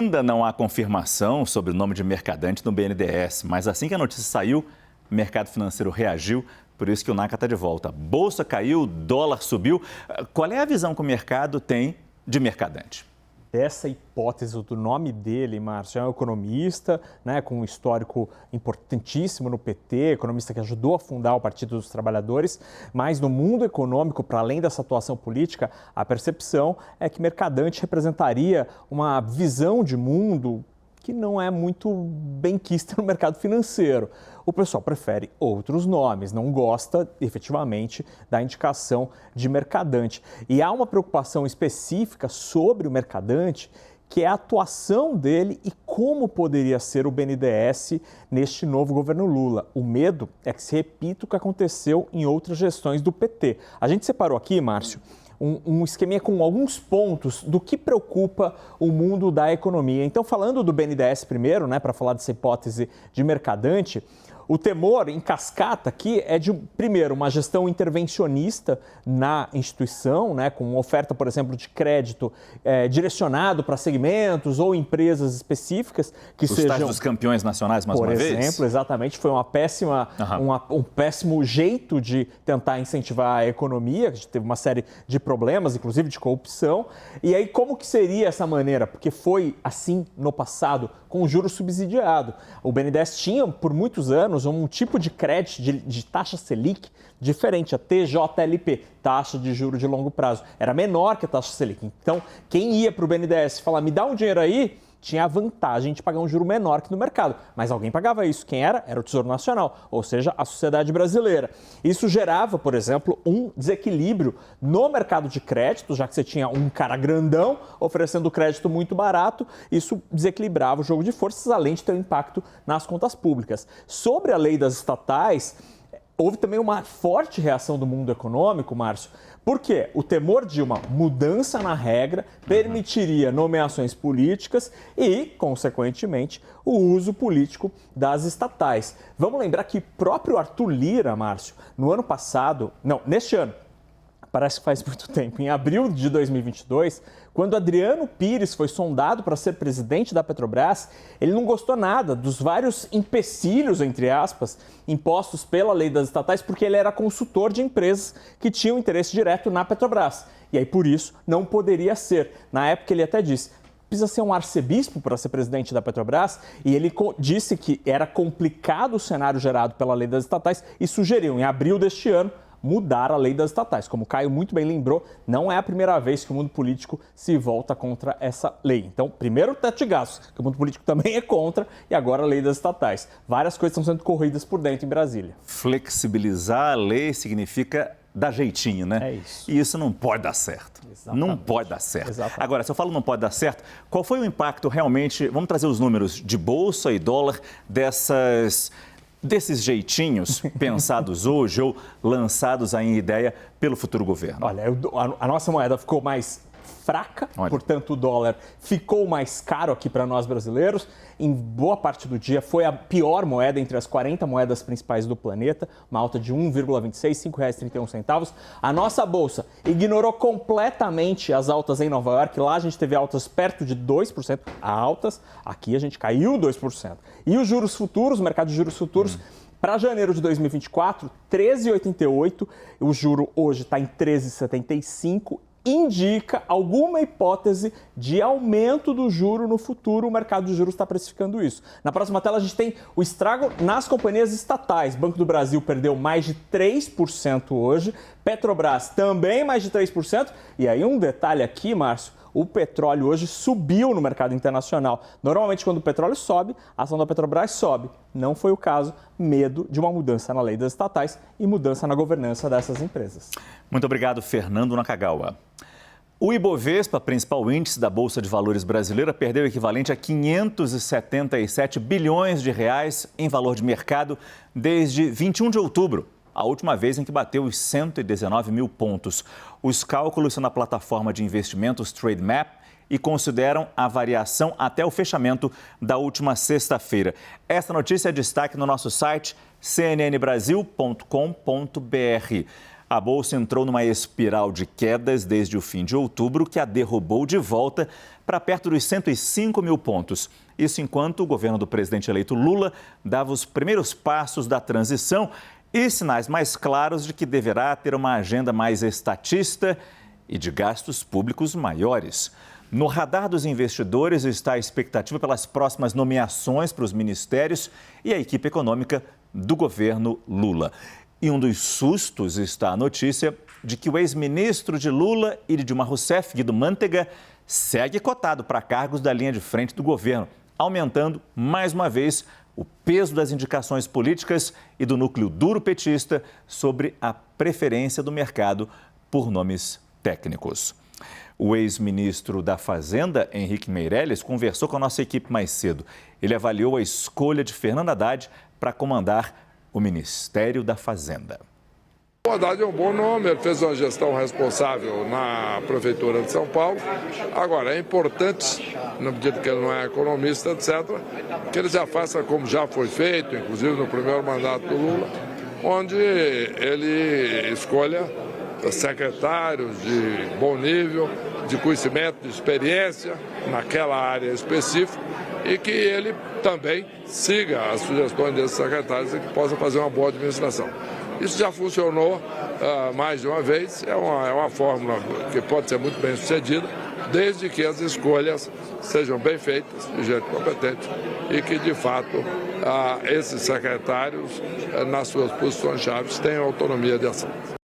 Ainda não há confirmação sobre o nome de Mercadante no BNDES, mas assim que a notícia saiu, o mercado financeiro reagiu, por isso que o NACA está de volta. Bolsa caiu, dólar subiu. Qual é a visão que o mercado tem de Mercadante? Essa hipótese do nome dele, Márcio, é um economista, né, com um histórico importantíssimo no PT, economista que ajudou a fundar o Partido dos Trabalhadores, mas no mundo econômico, para além dessa atuação política, a percepção é que Mercadante representaria uma visão de mundo que não é muito benquista no mercado financeiro. O pessoal prefere outros nomes, não gosta efetivamente da indicação de Mercadante. E há uma preocupação específica sobre o Mercadante, que é a atuação dele e como poderia ser o BNDES neste novo governo Lula. O medo é que se repita o que aconteceu em outras gestões do PT. A gente separou aqui, Márcio, um esqueminha com alguns pontos do que preocupa o mundo da economia. Então, falando do BNDES primeiro, né, para falar dessa hipótese de Mercadante, o temor em cascata aqui é de, primeiro, uma gestão intervencionista na instituição, né, com oferta, por exemplo, de crédito direcionado para segmentos ou empresas específicas que sejam... Os tais dos campeões nacionais, mais uma vez? Por exemplo, exatamente, foi uma péssima, um péssimo jeito de tentar incentivar a economia, a gente teve uma série de problemas, inclusive de corrupção. E aí, como que seria essa maneira? Porque foi assim no passado, com o juro subsidiado. O BNDES tinha, por muitos anos, um tipo de crédito de taxa Selic diferente, a TJLP, taxa de juro de longo prazo. Era menor que a taxa Selic. Então, quem ia para o BNDES e falar, me dá um dinheiro aí, tinha a vantagem de pagar um juro menor que no mercado. Mas alguém pagava isso. Quem era? Era o Tesouro Nacional, ou seja, a sociedade brasileira. Isso gerava, por exemplo, um desequilíbrio no mercado de crédito, já que você tinha um cara grandão oferecendo crédito muito barato, isso desequilibrava o jogo de forças, além de ter um impacto nas contas públicas. Sobre a lei das estatais, houve também uma forte reação do mundo econômico, Márcio, porque o temor de uma mudança na regra permitiria nomeações políticas e, consequentemente, o uso político das estatais. Vamos lembrar que próprio Arthur Lira, Márcio, no ano passado, não, neste ano, parece que faz muito tempo, em abril de 2022, quando Adriano Pires foi sondado para ser presidente da Petrobras, ele não gostou nada dos vários empecilhos, entre aspas, impostos pela lei das estatais, porque ele era consultor de empresas que tinham interesse direto na Petrobras. E aí, por isso, não poderia ser. Na época, ele até disse, precisa ser um arcebispo para ser presidente da Petrobras, e ele disse que era complicado o cenário gerado pela lei das estatais e sugeriu, em abril deste ano, mudar a lei das estatais. Como o Caio muito bem lembrou, não é a primeira vez que o mundo político se volta contra essa lei. Então, primeiro o teto de gastos, que o mundo político também é contra, e agora a lei das estatais. Várias coisas estão sendo corridas por dentro em Brasília. Flexibilizar a lei significa dar jeitinho, né? É isso. E isso não pode dar certo. Exatamente. Não pode dar certo. Exatamente. Agora, se eu falo não pode dar certo, qual foi o impacto realmente, vamos trazer os números de bolsa e dólar desses jeitinhos pensados hoje ou lançados aí em ideia pelo futuro governo? Olha, a nossa moeda ficou mais fraca, portanto o dólar ficou mais caro aqui para nós brasileiros. Em boa parte do dia foi a pior moeda entre as 40 moedas principais do planeta, uma alta de 1,26, R$ 5,31. A nossa bolsa ignorou completamente as altas em Nova York. Lá a gente teve altas perto de 2%, altas. Aqui a gente caiu 2%. E os juros futuros, o mercado de juros futuros, para janeiro de 2024, 13,88. O juro hoje está em 13,75. Indica alguma hipótese de aumento do juro no futuro. O mercado de juros está precificando isso. Na próxima tela a gente tem o estrago nas companhias estatais. Banco do Brasil perdeu mais de 3% hoje. Petrobras também mais de 3%. E aí um detalhe aqui, Márcio, o petróleo hoje subiu no mercado internacional. Normalmente, quando o petróleo sobe, a ação da Petrobras sobe. Não foi o caso. Medo de uma mudança na lei das estatais e mudança na governança dessas empresas. Muito obrigado, Fernando Nakagawa. O Ibovespa, principal índice da Bolsa de Valores brasileira, perdeu o equivalente a 577 bilhões de reais em valor de mercado desde 21 de outubro, a última vez em que bateu os 119 mil pontos. Os cálculos são na plataforma de investimentos Trademap e consideram a variação até o fechamento da última sexta-feira. Essa notícia é destaque no nosso site cnnbrasil.com.br. A bolsa entrou numa espiral de quedas desde o fim de outubro, que a derrubou de volta para perto dos 105 mil pontos. Isso enquanto o governo do presidente eleito Lula dava os primeiros passos da transição e sinais mais claros de que deverá ter uma agenda mais estatista e de gastos públicos maiores. No radar dos investidores está a expectativa pelas próximas nomeações para os ministérios e a equipe econômica do governo Lula. E um dos sustos está a notícia de que o ex-ministro de Lula e de Dilma Rousseff, Guido Mantega, segue cotado para cargos da linha de frente do governo, aumentando mais uma vez o peso das indicações políticas e do núcleo duro petista sobre a preferência do mercado por nomes técnicos. O ex-ministro da Fazenda, Henrique Meirelles, conversou com a nossa equipe mais cedo. Ele avaliou a escolha de Fernando Haddad para comandar o Ministério da Fazenda. O Haddad é um bom nome, ele fez uma gestão responsável na Prefeitura de São Paulo. Agora, é importante, na medida que ele não é economista, etc., que ele já faça como já foi feito, inclusive no primeiro mandato do Lula, onde ele escolha secretários de bom nível, de conhecimento, de experiência naquela área específica e que ele também siga as sugestões desses secretários e que possa fazer uma boa administração. Isso já funcionou mais de uma vez, é uma fórmula que pode ser muito bem sucedida, desde que as escolhas sejam bem feitas, de gente competente, e que, de fato, esses secretários, nas suas posições-chave, tenham autonomia de ação.